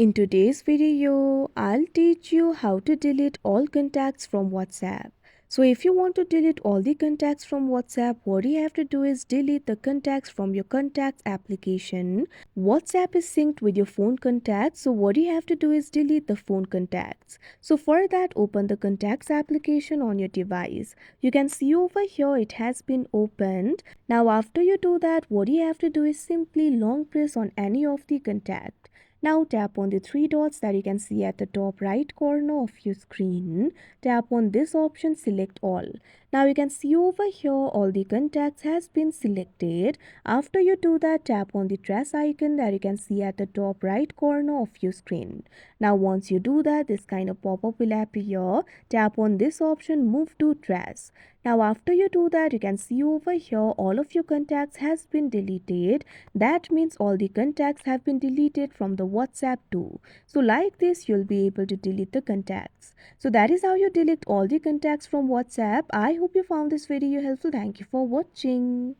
In today's video, I'll teach you how to delete all contacts from WhatsApp. So if you want to delete all the contacts from WhatsApp, what you have to do is delete the contacts from your contacts application. WhatsApp is synced with your phone contacts, so what you have to do is delete the phone contacts. So for that, open the contacts application on your device. You can see over here it has been opened. Now after you do that, what you have to do is simply long press on any of the contacts. Now tap on the three dots that you can see at the top right corner of your screen. Tap on this option, select all. Now you can see over here all the contacts has been selected. After you do that, tap on the trace icon that you can see at the top right corner of your screen. Now once you do that, this kind of pop-up will appear. Tap on this option, move to trace. Now after you do that, you can see over here all of your contacts has been deleted. That means all the contacts have been deleted from the WhatsApp too. So like this, you'll be able to delete the contacts. So that is how you delete all the contacts from WhatsApp. I hope you found this video helpful. Thank you for watching.